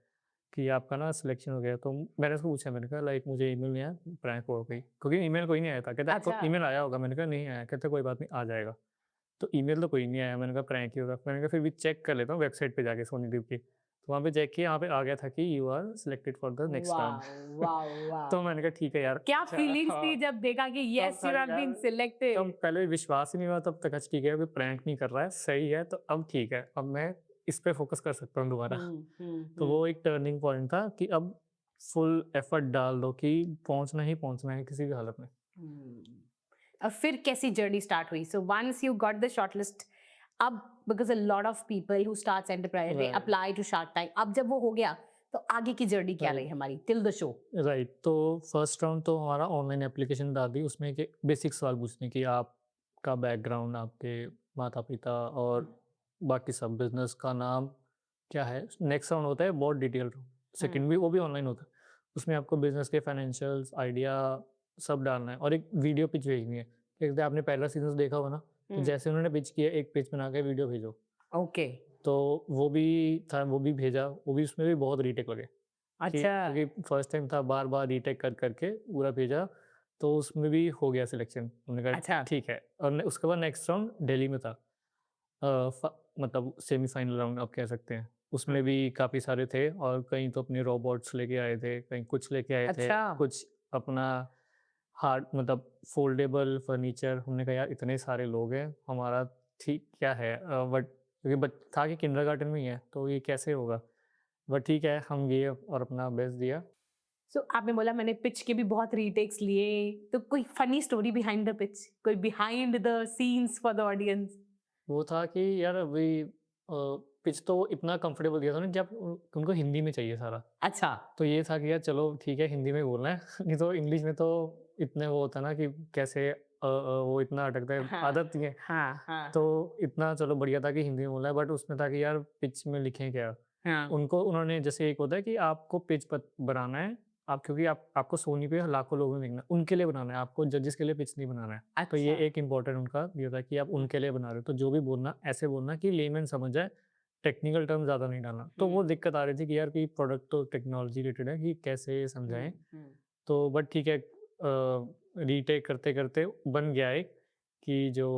Speaker 1: कि आपका ना सिलेक्शन हो गया, तो मैंने उसको पूछा, मैंने कहा लाइक मुझे ईमेल नहीं आया, प्रैंक हो गई, क्योंकि ईमेल कोई नहीं आया था। कहता है
Speaker 2: अच्छा।
Speaker 1: ईमेल आया होगा, मैंने कहा नहीं आया, कहता कोई बात नहीं आ जाएगा। तो ईमेल तो कोई नहीं आया, मैंने कहा प्रैंक ही होगा। मैंने कहा फिर भी चेक कर लेता हूँ वेबसाइट पे जाके सोनी लिव की। तो वहाँ पे चेक किया, वहाँ पे आ गया था कि you are selected for the next round.
Speaker 2: Wow! Wow!
Speaker 1: तो
Speaker 2: वाओ!
Speaker 1: मैंने कहा ठीक है यार,
Speaker 2: क्या
Speaker 1: अच्छा
Speaker 2: फीलिंग्स थी
Speaker 1: हाँ,
Speaker 2: जब देखा कि
Speaker 1: तब
Speaker 2: येस
Speaker 1: था
Speaker 2: यू हैव
Speaker 1: यार,
Speaker 2: बीन
Speaker 1: तब
Speaker 2: सिलेक्टेड?
Speaker 1: पहले विश्वास ही नहीं हुआ तब तक, अच्छा ठीक है, अभी प्रैंक नहीं कर रहा है, सही है, तो अब ठीक है, अब मैं इस पे फ़ोकस कर सकता हूँ दोबारा।
Speaker 2: हुँ, हुँ,
Speaker 1: तो
Speaker 2: हुँ,
Speaker 1: वो एक टर्निंग पॉइंट था कि अब फुल एफर्ट डाल दो कि पहुँचना ही पहुँचना है किसी भी हालत में।
Speaker 2: हुँ। और फिर कैसी जर्नी स्टार्ट हुई? So once you got the shortlist, अब because a lot of people who starts enterprise they
Speaker 1: right,
Speaker 2: apply to Shark Tank, अब जब वो हो गया, तो आगे की जर्नी क्या रही
Speaker 1: राइट।
Speaker 2: हमारी टिल द शो?
Speaker 1: राइट, तो फर्स्ट राउंड तो हमारा ऑनलाइन एप्लीकेशन डाल दी, उसमें के बेसिक सवाल पूछने कि आपका बैकग्राउंड, आपके माता-पिता और बाकी सब, बिज़नेस का नाम क्या है। नेक्स्ट राउंड होता है बहुत डिटेल राउंड,
Speaker 2: हुँ,
Speaker 1: सेकंड भी वो भी ऑनलाइन होता है। उसमें आपको बिज़नेस के फाइनेंशियल्स, आइडिया सब डालना है और एक वीडियो पिच भेजनी है। जैसे आपने पहला सीज़न्स देखा होगा ना, तो
Speaker 2: हुँ,
Speaker 1: जैसे उन्होंने पिच किया, एक पिच बना के वीडियो भेजो।
Speaker 2: ओके,
Speaker 1: तो वो भी था, वो भी भेजा, वो भी उसमें भी बहुत रीटेक लगे। कि
Speaker 2: अच्छा,
Speaker 1: क्योंकि फर्स्ट टाइम था, बार-बार रीटेक कर के पूरा भेजा, तो उसमें भी हो गया सिलेक्शन। हमने कहा
Speaker 2: अच्छा,
Speaker 1: ठीक है, और उसके बाद नेक्स्ट राउंड दिल्ली में था। मतलब सेमीफाइनल राउंड आप कह सकते हैं।
Speaker 2: हुँ,
Speaker 1: उसमें भी काफ़ी सारे थे और कहीं तो अपने रोबोट्स लेके आए थे, कहीं कुछ लेके आए थे,
Speaker 2: अच्छा,
Speaker 1: कुछ अपना हार्ड मतलब फ़ोल्डेबल फर्नीचर। हमने कहा यार इतने सारे लोग हैं, हमारा ठीक क्या है, बट क्योंकि था कि किंडरगार्टन में ही है, तो ये कैसे होगा? बट ठीक है, हम गए और अपना बेस्ट दिया।
Speaker 2: सो आपने बोला मैंने पिच के भी बहुत रीटेक्स लिए, तो कोई funny story behind the pitch? कोई behind the scenes for the audience?
Speaker 1: वो था कि यार अभी पिच तो इतना कंफर्टेबल दिया था ना, जब उनको हिंदी में चाहिए सारा।
Speaker 2: अच्छा,
Speaker 1: तो ये था कि यार चलो ठीक है, हिंदी में बोलना है। नहीं तो इंग्लिश में तो इतने वो होता है ना कि कैसे वो इतना अटकता है,
Speaker 2: हाँ,
Speaker 1: आदत नहीं है।
Speaker 2: हाँ, हाँ,
Speaker 1: तो इतना चलो बढ़िया था कि हिंदी में बोलना है, बट उसमें था कि यार पिच में लिखें क्या?
Speaker 2: हाँ,
Speaker 1: उन्होंने जैसे एक होता है कि आपको पिच बनाना है, आप क्योंकि आपको सोनी पे लाखों लोगों में देखना है, उनके लिए बनाना है, आपको जजेस के लिए पिच नहीं बनाना है। तो ये
Speaker 2: अच्छा,
Speaker 1: एक इम्पोर्टेंट उनका ये था कि आप
Speaker 2: हुँ,
Speaker 1: उनके लिए बना रहे हो, तो जो भी बोलना ऐसे बोलना कि लेमैन समझ जाए, टेक्निकल टर्म ज़्यादा नहीं डालना। तो
Speaker 2: हुँ,
Speaker 1: वो दिक्कत आ रही थी कि यार कि प्रोडक्ट तो टेक्नोलॉजी रिलेटेड है कि कैसे
Speaker 2: हुँ,
Speaker 1: समझाएँ?
Speaker 2: हुँ।
Speaker 1: तो बट ठीक है, रीटेक करते-करते बन गया एक कि जो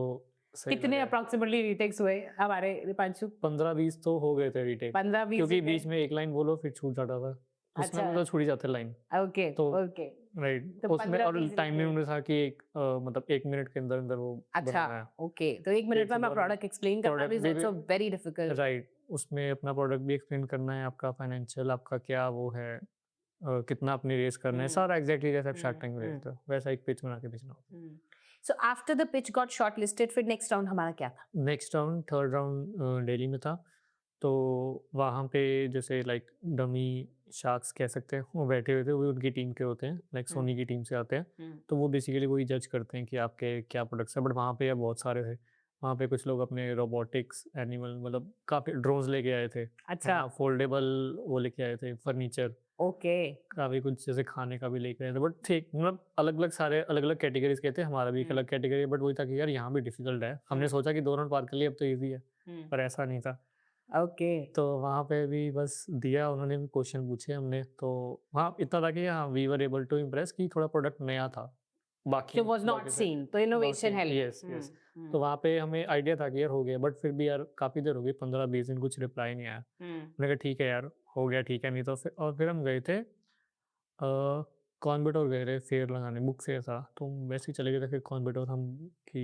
Speaker 1: सही
Speaker 2: कितने
Speaker 1: लगा है।
Speaker 2: अप्रॉक्सिमेटली रीटेक्स हुए हमारे दीपांशु?
Speaker 1: 15-20 तो हो गए थे रीटेक,
Speaker 2: 15-20
Speaker 1: क्योंकि
Speaker 2: रीटेक?
Speaker 1: बीच में एक लाइन बोलो फिर छूट जाता था। उसमें
Speaker 2: अच्छा,
Speaker 1: मतलब छूट ही जाते लाइन।
Speaker 2: ओके,
Speaker 1: तो
Speaker 2: ओके।
Speaker 1: राइट,
Speaker 2: तो
Speaker 1: उसमें और
Speaker 2: 15-20
Speaker 1: टाइम
Speaker 2: रीटेक।
Speaker 1: लिमिट था कि मतलब 1 मिनट के अंदर-अंदर वो
Speaker 2: अच्छा,
Speaker 1: बनाना है।
Speaker 2: ओके। तो 1 मिनट
Speaker 1: 1
Speaker 2: में
Speaker 1: से
Speaker 2: मैं
Speaker 1: 2 मिनट
Speaker 2: प्रोडक्ट एक्सप्लेन करना भी
Speaker 1: प्रोडक्ट
Speaker 2: इज़
Speaker 1: भी
Speaker 2: ऑल्सो वेरी डिफिकल्ट।
Speaker 1: राइट, उसमें अपना प्रोडक्ट भी एक्सप्लेन करना है, आपका फाइनेंशियल आपका क्या वो है, कितना आपने रेज़ करना है,
Speaker 2: हुँ,
Speaker 1: सारा एग्ज़ैक्टली जैसे आप शार्क
Speaker 2: हुँ,
Speaker 1: टैंक में
Speaker 2: हुँ,
Speaker 1: देखते हो, वैसा एक पिच बना के भेजना होता है।
Speaker 2: हुँ। So after the pitch got shortlisted फिर नेक्स्ट राउंड हमारा क्या था?
Speaker 1: Next round, third round Delhi में था। तो वहाँ पे जैसे लाइक डमी शार्क्स कह सकते हैं, वो बैठे हुए थे, वो उनकी टीम के होते हैं, लाइक
Speaker 2: हुँ,
Speaker 1: सोनी की टीम से आते हैं।
Speaker 2: हुँ।
Speaker 1: तो वो बेसिकली वही जज करते हैं कि आपके क्या प्रोडक्ट्स हैं, बट वहाँ पे बहुत सारे थे। वहाँ पे कुछ लोग अपने रोबोटिक्स, एनिमल मतलब काफ़ी ड्रोन्स लेके आए थे, है
Speaker 2: अच्छा,
Speaker 1: ना? फोल्डेबल वो लेके आए थे, फर्नीचर,
Speaker 2: ओके।
Speaker 1: काफ़ी कुछ जैसे खाने का भी लेके आए थे, बट ठीक मतलब अलग-अलग सारे अलग-अलग कैटेगरीज़ के थे, हमारा भी एक
Speaker 2: हुँ,
Speaker 1: अलग कैटेगरी है, बट वही था कि यार यहाँ भी डिफ़िकल्ट है। हमने
Speaker 2: हुँ,
Speaker 1: सोचा कि 2 राउंड पार कर लिए, अब तो ईज़ी है,
Speaker 2: हुँ।
Speaker 1: पर ऐसा नहीं था।
Speaker 2: ओके।
Speaker 1: तो वहाँ पे भी बस दिया, उन्होंने भी क्वेश्चन पूछे हमने, तो हाँ, इतना था कि हाँ, we were able to impress कि थोड़ा प्रोडक्ट नया था,
Speaker 2: So was not
Speaker 1: बाकी से
Speaker 2: seen, तो इनोवेशन
Speaker 1: बाकी
Speaker 2: हेल्प।
Speaker 1: Yes, yes. तो वहाँ पे हमें आइडिया था कि यार हो गया, बट फिर भी यार काफ़ी देर हो गई, 15-20 दिन कुछ रिप्लाई नहीं आया।
Speaker 2: हुँ।
Speaker 1: मैंने कहा ठीक है यार, हो गया ठीक है, नहीं तो फिर हम गए थे कॉन्बेटोर गए थे फेयर लगाने, बुक फेयर था, तो वैसे ही चले गए थे फिर कॉन्बेटोर हम कि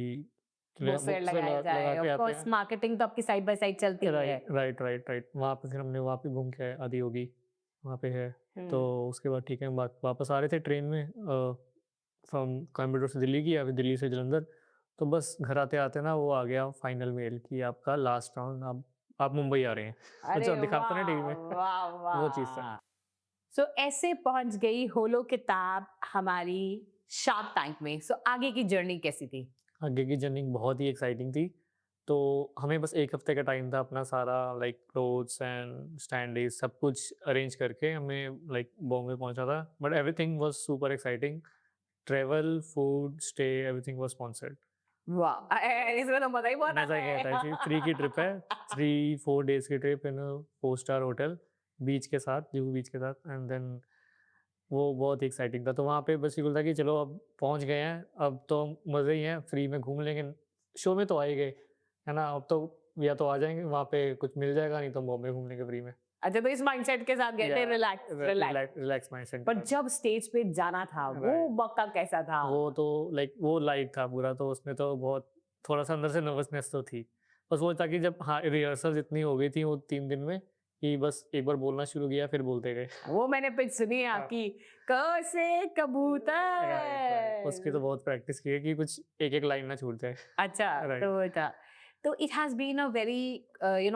Speaker 2: बुक फेयर
Speaker 1: बुक फेयर
Speaker 2: लगाया
Speaker 1: लगा
Speaker 2: जाए,
Speaker 1: के
Speaker 2: ऑफ
Speaker 1: आते
Speaker 2: कोर्स
Speaker 1: हैं।
Speaker 2: मार्केटिंग तो आपकी साइड बाय साइड चलती ही है।
Speaker 1: Right, right, right, right. वहाँ पे फिर हमने वहाँ पे घूम के आए, आदियोगी वहाँ पे है। तो
Speaker 2: हुँ।
Speaker 1: उसके बाद ठीक है, हम वापस आ रहे थे ट्रेन में फ्रॉम कोयंबटूर से दिल्ली की या फिर दिल्ली से जालंधर। तो बस घर आते-आते ना वो आ गया फाइनल मेल कि आपका लास्ट राउंड, आप मुंबई आ रहे हैं।
Speaker 2: अरे
Speaker 1: जो दिखाते हैं ना टीवी
Speaker 2: वाह!
Speaker 1: में
Speaker 2: वाह,
Speaker 1: वो चीज़ था।
Speaker 2: वाह! सो ऐसे पहुँच गई होलो किताब हमारी शार्क टैंक में। सो आगे की जर्नी कैसी थी?
Speaker 1: आगे की जर्नी बहुत ही एक्साइटिंग थी। तो हमें बस 1 हफ्ते का टाइम था अपना सारा लाइक क्लोथ्स एंड स्टैंडीज़ सब कुछ अरेंज करके हमें लाइक बॉम्बे पहुँचा था। But everything was super exciting. Travel, food, stay everything was sponsored.
Speaker 2: वाह! इसमें तो मज़ा ही बहुत
Speaker 1: मज़ा
Speaker 2: आता
Speaker 1: ही
Speaker 2: है।
Speaker 1: आता है जी, 3 की ट्रिप है, 3-4 डेज़ की trip in a 4 star hotel, beach के साथ, जुहू बीच के साथ एंड देन वो बहुत ही एक्साइटिंग था। तो वहाँ पे बस ये बोला था कि चलो अब पहुँच गए हैं, अब तो मज़े ही हैं, फ्री में घूम लेंगे। शो में तो आ ही गए, है ना? अब तो या तो आ जाएँगे, वहाँ पे कुछ मिल जाएगा, नहीं तो बॉम्बे घूम लेंगे फ्री में।
Speaker 2: अच्छा, तो इस माइंडसेट के साथ गए
Speaker 1: या
Speaker 2: थे, रिलैक्स, रिलैक्स।
Speaker 1: रिलैक्स माइंडसेट के
Speaker 2: पर
Speaker 1: साथ।
Speaker 2: जब स्टेज पे जाना था, वो
Speaker 1: राइट।
Speaker 2: मौका कैसा था?
Speaker 1: वो तो लाइक वो लाइव था पूरा, तो उसमें तो बहुत थोड़ा-सा अंदर से नर्वसनेस तो थी। बस वो था कि जब हाँ, रिहर्सल्स इतनी हो गई थी वो 3 दिन में कि बस एक बार बोलना शुरू किया फिर बोलते गए।
Speaker 2: वो मैंने पिच सुनी है
Speaker 1: हाँ।
Speaker 2: आपकी, क से
Speaker 1: राइट, राइट। उसकी तो
Speaker 2: कबूतर।
Speaker 1: बहुत प्रैक्टिस की है कि कुछ एक-एक लाइन ना छूट जाए।
Speaker 2: अच्छा, तो
Speaker 1: राइट।
Speaker 2: वो था। तो it has been a very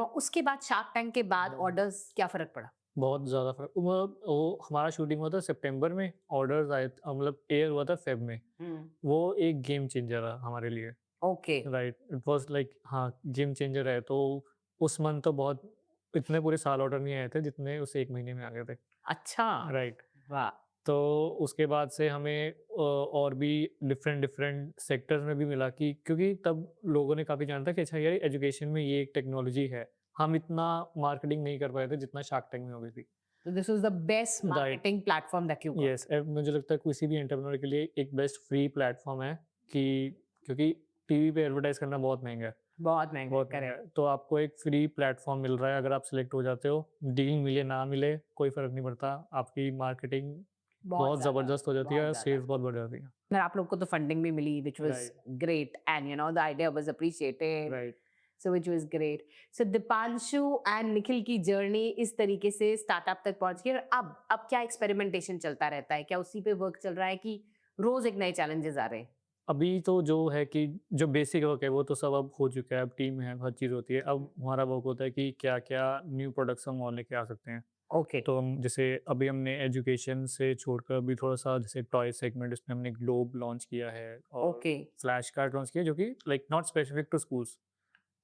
Speaker 2: उसके बाद शार्क टैंक के बाद ऑर्डर्स क्या फ़र्क पड़ा?
Speaker 1: बहुत ज़्यादा फ़र्क वो हमारा शूटिंग हुआ था सितंबर में, ऑर्डर्स आए मतलब एयर हुआ था फ़ेब में।
Speaker 2: हुँ,
Speaker 1: वो एक गेम चेंजर रहा हमारे लिए।
Speaker 2: Okay,
Speaker 1: right, it was like हाँ, गेम चेंजर है तो उस मंथ तो बहुत इतने पूरे साल ऑर्डर नहीं आए थे जितने उस 1 महीने में आ गए थे।
Speaker 2: अच्छा,
Speaker 1: राइट,
Speaker 2: वाह!
Speaker 1: तो उसके बाद से हमें और भी डिफरेंट सेक्टर्स में भी मिला कि क्योंकि तब लोगों ने काफ़ी जाना था कि अच्छा यार एजुकेशन में ये एक टेक्नोलॉजी है। हम इतना मार्केटिंग नहीं कर पाए थे जितना शार्क टैंक में हो गई थी।
Speaker 2: So this was the best
Speaker 1: right,
Speaker 2: marketing platform that you got.
Speaker 1: Yes मुझे लगता है किसी भी एंटरप्रेन्योर के लिए एक बेस्ट फ्री प्लेटफ़ॉर्म है कि क्योंकि टीवी पे एडवर्टाइज़ करना बहुत महँगा है।
Speaker 2: बहुत महँगा है,
Speaker 1: बहुत महँगा
Speaker 2: करेक्ट।
Speaker 1: है। तो आपको एक फ्री प्लेटफ़ॉर्म मिल रहा है, अगर आप सेलेक्ट हो जाते हो, डील मिले ना मिले, कोई फ़र्क नहीं पड़ता। आपकी मार्केटिंग
Speaker 2: बहुत
Speaker 1: बहुत
Speaker 2: ज़्यादा,
Speaker 1: ज़बरदस्त हो जाती है
Speaker 2: बहुत
Speaker 1: और
Speaker 2: ज़्यादा।
Speaker 1: सेल्स बहुत बढ़ जाती है।
Speaker 2: और आप लोग को तो फंडिंग भी मिली which was
Speaker 1: right,
Speaker 2: great and the idea was appreciated,
Speaker 1: right.
Speaker 2: So which was great. So Dipanshu and Nikhil की जर्नी इस तरीके से स्टार्टअप तक पहुँच गई और अब क्या एक्सपेरिमेंटेशन चलता रहता है? क्या उसी पे वर्क चल रहा है कि रोज़ एक नए चैलेंजेस आ रहे हैं?
Speaker 1: अभी तो जो है कि जो बेसिक वर्क है, वो तो सब अब हो चुका है, अब टीम है, हर चीज़ होती है। अब हमारा वर्क होता है कि क्या-क्या न्यू प्रोडक्ट्स हम और लेके आ सकते हैं।
Speaker 2: ओके,
Speaker 1: तो हम जैसे अभी हमने एजुकेशन से छोड़कर अभी थोड़ा-सा जैसे टॉय सेगमेंट इसमें हमने ग्लोब लॉन्च किया है और
Speaker 2: ओके।
Speaker 1: फ्लैश कार्ड लॉन्च किया है जो कि like not specific to schools.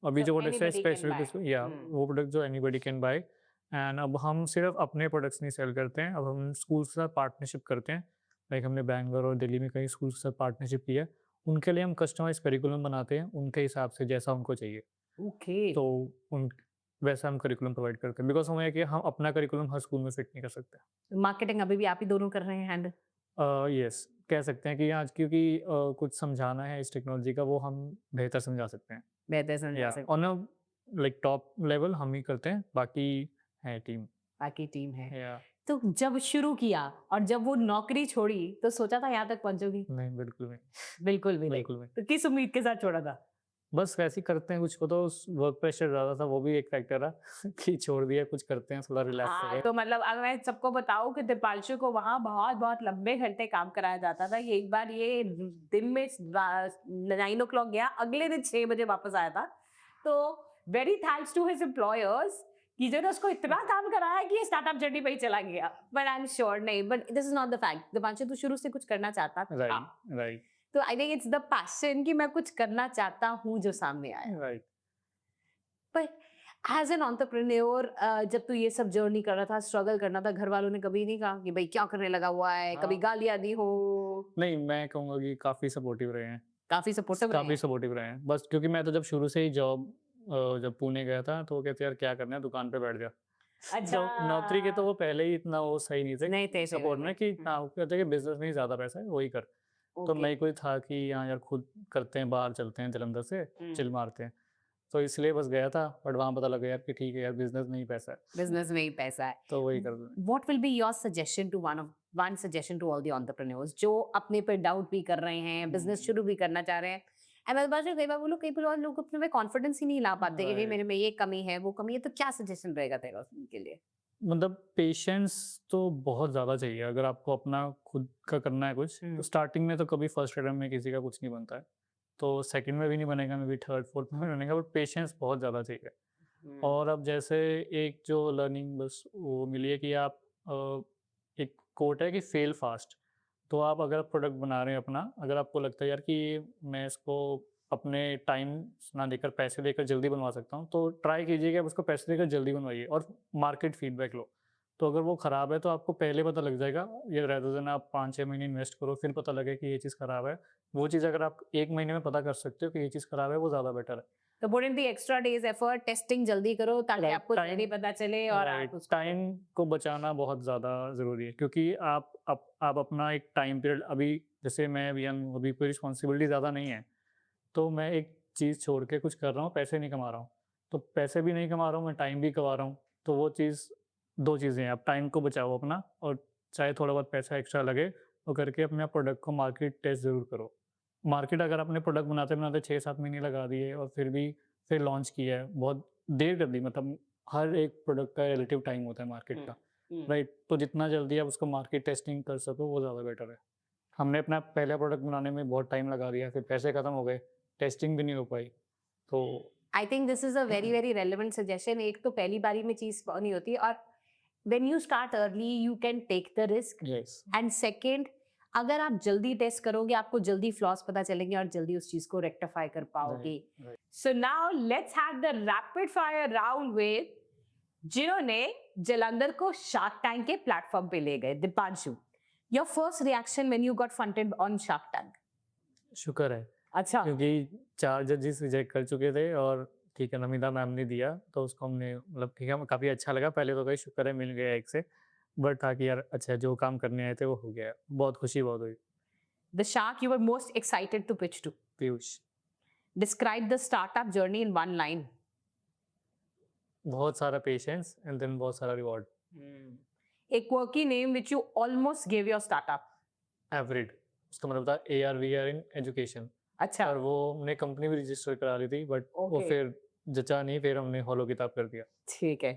Speaker 1: अभी
Speaker 2: सो
Speaker 1: जो प्रोडक्ट्स है
Speaker 2: anybody can
Speaker 1: specific to
Speaker 2: buy.
Speaker 1: School या
Speaker 2: हुँ,
Speaker 1: वो प्रोडक्ट जो एनीबॉडी कैन बाय एंड अब हम सिर्फ अपने प्रोडक्ट्स नहीं सेल करते हैं, अब हम स्कूल्स के साथ पार्टनरशिप करते हैं। लाइक हमने बैंगलोर और दिल्ली में कई स्कूल्स के साथ पार्टनरशिप की है। उनके लिए हम कस्टमाइज़ करिकुलम बनाते हैं, उनके हिसाब से जैसा उनको चाहिए।
Speaker 2: ओके।
Speaker 1: तो उन वैसा हम करिकुलम प्रोवाइड करते हैं बिकॉज़ हमें है कि हम अपना करिकुलम हर स्कूल में फिट नहीं कर सकते।
Speaker 2: मार्केटिंग अभी भी आप ही दोनों कर रहे हैं हैंडल?
Speaker 1: यस, कह सकते हैं कि आज क्योंकि कुछ समझाना है इस टेक्नोलॉजी का वो हम बेहतर समझा सकते हैं।
Speaker 2: बेहतर समझा
Speaker 1: या
Speaker 2: सकते
Speaker 1: on a like top level हम ही करते हैं, बाकी है टीम।
Speaker 2: बाकी टीम है।
Speaker 1: या
Speaker 2: तो जब शुरू किया और जब वो नौकरी छोड़ी तो सोचा था यहाँ तक पहुँचोगी?
Speaker 1: नहीं, बिल्कुल नहीं,
Speaker 2: बिल्कुल भी नहीं।
Speaker 1: बिल्कुल नहीं।
Speaker 2: तो किस उम्मीद के साथ छोड़ा था?
Speaker 1: बस वैसे ही करते हैं कुछ को तो वर्क प्रेशर ज़्यादा था, वो भी एक फैक्टर रहा कि छोड़ दिया, कुछ करते हैं, थोड़ा रिलैक्स हो
Speaker 2: हाँ,
Speaker 1: गए।
Speaker 2: तो मतलब अगर मैं सबको बताऊँ कि दीपांशु को वहाँ बहुत-बहुत लंबे घंटे काम कराया जाता था। ये एक बार ये दिन में 9 o'clock गया, अगले दिन 6 बजे वापस आया था। तो very thanks to his employers कि जो उसको इतना काम कराया कि ये स्टार्टअप जर्नी पे ही चला गया। बट आई एम श्योर नहीं, but this is not the fact. Deepanshu तो शुरू से कुछ करना चाहता था।
Speaker 1: राइट, राइट,
Speaker 2: तो I think it's the passion कि मैं कुछ करना चाहता हूँ जो सामने आया।
Speaker 1: राइट।
Speaker 2: पर एज एन एंटरप्रेन्योर जब तू ये सब जर्नी कर रहा था, स्ट्रगल करना था, घर वालों ने कभी नहीं कहा कि भाई क्या करने लगा हुआ है, कभी
Speaker 1: हाँ।
Speaker 2: गालियां दी हो?
Speaker 1: नहीं, मैं कहूँगा कि काफ़ी सपोर्टिव रहे हैं।
Speaker 2: काफी सपोर्टिव रहे
Speaker 1: काफ़ी
Speaker 2: हैं।
Speaker 1: सपोर्टिव रहे हैं। बस क्योंकि मैं तो जब शुरू से ही जब पुणे गया था तो वो कहते यार क्या करना है दुकान पे बैठ जा।
Speaker 2: अच्छा।
Speaker 1: तो नौकरी के तो वो पहले ही इतना वो सही नहीं थे
Speaker 2: नहीं थे तेरे
Speaker 1: सपोर्ट
Speaker 2: में।
Speaker 1: में कि हाँ, वो कहते कि बिज़नेस में ही ज़्यादा पैसा है वही कर। तो
Speaker 2: ओके।
Speaker 1: मेरे को ही था कि हाँ यार खुद करते हैं, बाहर चलते हैं जालंधर से,
Speaker 2: हम्म।
Speaker 1: चिल मारते हैं। तो इसलिए बस गया था बट वहाँ पता लगा यार कि ठीक है यार बिज़नेस में ही पैसा है,
Speaker 2: बिजनेस में ही पैसा है।
Speaker 1: तो वही कर रहे हैं।
Speaker 2: What will be your suggestion to one suggestion to all the entrepreneurs जो अपने पे डाउट भी कर रहे हैं, बिजनेस शुरू भी करना चाह रहे हैं? एंड मैं बात कई बार बोलूं, कई बार लोग अपने में कॉन्फिडेंस ही नहीं ला पाते कि भाई
Speaker 1: राइट।
Speaker 2: मेरे में ये कमी है, वो कमी है। तो क्या सजेशन रहेगा तेरा उनके लिए?
Speaker 1: मतलब पेशेंस तो बहुत ज़्यादा चाहिए अगर आपको अपना खुद का करना है कुछ, तो स्टार्टिंग में तो कभी फर्स्ट अटेम्प्ट में किसी का कुछ नहीं बनता है। तो सेकंड में भी नहीं बनेगा, मे बी थर्ड, फोर्थ में भी नहीं बनेगा, बट पेशेंस बहुत ज़्यादा चाहिए।
Speaker 2: हम्म।
Speaker 1: और अब जैसे एक जो लर्निंग बस वो मिली है कि आप एक कोट है कि फेल फास्ट। तो आप अगर प्रोडक्ट बना रहे हैं अपना, अगर आपको लगता है यार कि मैं इसको अपने टाइम ना देकर पैसे देकर जल्दी बनवा सकता हूँ, तो ट्राई कीजिए कि आप उसको पैसे देकर जल्दी बनवाइए और मार्केट फीडबैक लो। तो अगर वो ख़राब है तो आपको पहले पता लग जाएगा, ये रेदर देन आप 5-6 महीने इन्वेस्ट करो फिर पता लगे कि ये चीज़ ख़राब है। वो चीज़ अगर आप 1 महीने में पता कर सकते हो कि ये चीज़ ख़राब है, वो ज़्यादा बेटर है।
Speaker 2: तो put in the extra days effort, testing जल्दी करो ताकि
Speaker 1: राइट,
Speaker 2: आपको जल्दी
Speaker 1: टाइम
Speaker 2: पता चले और आप
Speaker 1: राइट,
Speaker 2: उसको
Speaker 1: टाइम को बचाना बहुत ज़्यादा ज़रूरी है क्योंकि आप अपना एक टाइम पीरियड अभी, जैसे मैं अभी यंग, अभी कोई रिस्पॉन्सिबिलिटी ज़्यादा नहीं है, तो मैं एक चीज़ छोड़ के कुछ कर रहा हूँ, पैसे नहीं कमा रहा हूँ। तो पैसे भी नहीं कमा रहा हूँ, मैं टाइम भी गँवा रहा हूँ। तो वो चीज़ 2 चीज़ें हैं, आप टाइम को बचाओ अपना और चाहे थोड़ा बहुत पैसा एक्स्ट्रा लगे, वो करके अपने आप प्रोडक्ट को मार्केट टेस्ट ज़रूर करो। मार्केट अगर आपने प्रोडक्ट बनाते-बनाते 6-7 महीने लगा दिए और फिर लॉन्च किया है, बहुत देर कर दी, मतलब हर एक प्रोडक्ट का रिलेटिव टाइम होता है मार्केट का, राइट? तो जितना जल्दी आप उसको मार्केट टेस्टिंग कर सको, वो ज़्यादा बेटर है। हमने अपना पहला प्रोडक्ट बनाने में बहुत टाइम लगा दिया, फिर पैसे खत्म हो गए, टेस्टिंग भी नहीं हो पाई, तो
Speaker 2: I think this is a very very relevant suggestion. एक तो पहली बारी में चीज नहीं होती, और when you start early you can take the risk.
Speaker 1: Yes,
Speaker 2: and second, अगर आप जल्दी टेस्ट करोगे आपको जल्दी फ्लॉस पता चलेंगे और जल्दी उस चीज को रेक्टिफाई कर पाओगे।
Speaker 1: Right, right.
Speaker 2: So now let's have the rapid fire round with जिन्होंने जलंधर को शार्क टैंक के प्लेटफॉर्म पे ले गए। Deepanshu, your first reaction when you got funded on shark tank?
Speaker 1: शुक्र है,
Speaker 2: अच्छा।
Speaker 1: क्योंकि 4 जजेस रिजेक्ट कर चुके थे और ठीक है, नमिता मैम ने दिया, तो उसको हमने मतलब ठीक है, काफ़ी अच्छा लगा। पहले तो कही शुक्र है मिल गया एक से, बट था कि यार अच्छा जो काम करने आए थे वो हो गया। बहुत खुशी बहुत हुई।
Speaker 2: The shark you were most excited to pitch to?
Speaker 1: Piyush,
Speaker 2: describe the startup journey in one line.
Speaker 1: बहुत सारा पेशेंस एंड देन बहुत सारा reward.
Speaker 2: A quirky name which you almost gave your startup?
Speaker 1: एवरीड, उसका मतलब था AR/VR इन एजुकेशन।
Speaker 2: अच्छा।
Speaker 1: और वो हमने कंपनी भी रजिस्टर करा ली थी, बट वो
Speaker 2: ओके।
Speaker 1: फिर जचा नहीं, फिर हमने हॉलो किताब कर दिया।
Speaker 2: ठीक है।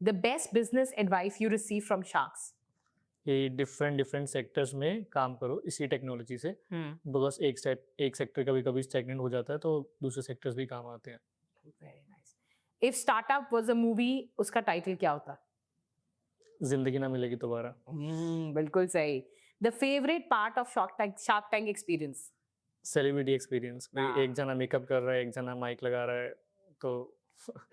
Speaker 2: The best business advice you receive from sharks?
Speaker 1: कि डिफरेंट डिफरेंट सेक्टर्स में काम करो इसी टेक्नोलॉजी से। बस एक सेक्टर कभी कभी स्टैग्नेंट हो जाता है, तो दूसरे सेक्टर्स भी काम आते हैं।
Speaker 2: Very nice. If startup was a movie, उसका टाइटल क्या होता?
Speaker 1: जिंदगी ना मिलेगी दोबारा।
Speaker 2: बिल्कुल सही। The favourite part of shark tank experience?
Speaker 1: Celebrity experience, भाई
Speaker 2: हाँ।
Speaker 1: एक जना मेकअप कर रहा है, एक जना माइक लगा रहा है, तो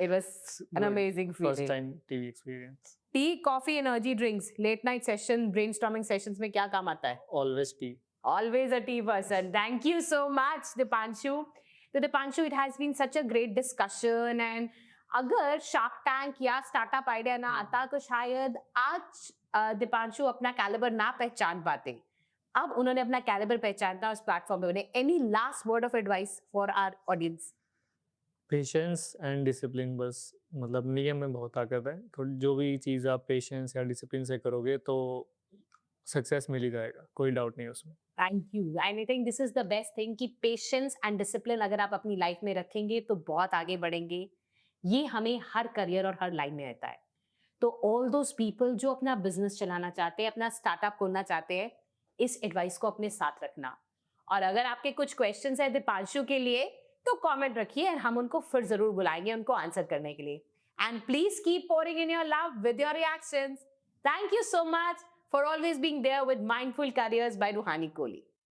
Speaker 2: it was an
Speaker 1: good.
Speaker 2: Amazing
Speaker 1: first
Speaker 2: feeling.
Speaker 1: Time TV experience.
Speaker 2: Tea, coffee, energy drinks, late night session, brainstorming sessions में क्या काम आता है?
Speaker 1: Always tea.
Speaker 2: Always a tea person. Thank you so much, Dipanshu. तो Dipanshu, it has been such a great discussion. And अगर shark tank या startup idea ना आता तो शायद आज दीपांशु अपना कैलिबर ना पहचान पाते। अब उन्होंने अपना कैलिबर पहचानता उस प्लेटफॉर्म पे बने। Any last word of advice for our audience?
Speaker 1: Patience and discipline, बस मतलब नियम में बहुत ताकत है, तो जो भी चीज़ आप पेशेंस या डिसिप्लिन से करोगे तो सक्सेस मिल ही जाएगा, कोई डाउट नहीं है उसमें।
Speaker 2: Thank you. I think this is the best thing कि पेशेंस एंड डिसिप्लिन अगर आप अपनी लाइफ में रखेंगे तो बहुत आगे बढ़ेंगे। ये हमें हर करियर और हर लाइन में रहता है। तो ऑल दोज पीपल जो अपना बिजनेस चलाना चाहते हैं, अपना स्टार्टअप खोलना चाहते हैं, इस एडवाइस को अपने साथ रखना। और अगर आपके कुछ क्वेश्चंस है दीपांशु के लिए तो कमेंट रखिए, हम उनको फिर जरूर बुलाएंगे उनको आंसर करने के लिए। And please keep pouring in your love with your reactions. Thank you so much for always being there with Mindful Careers by Ruhani Kohli.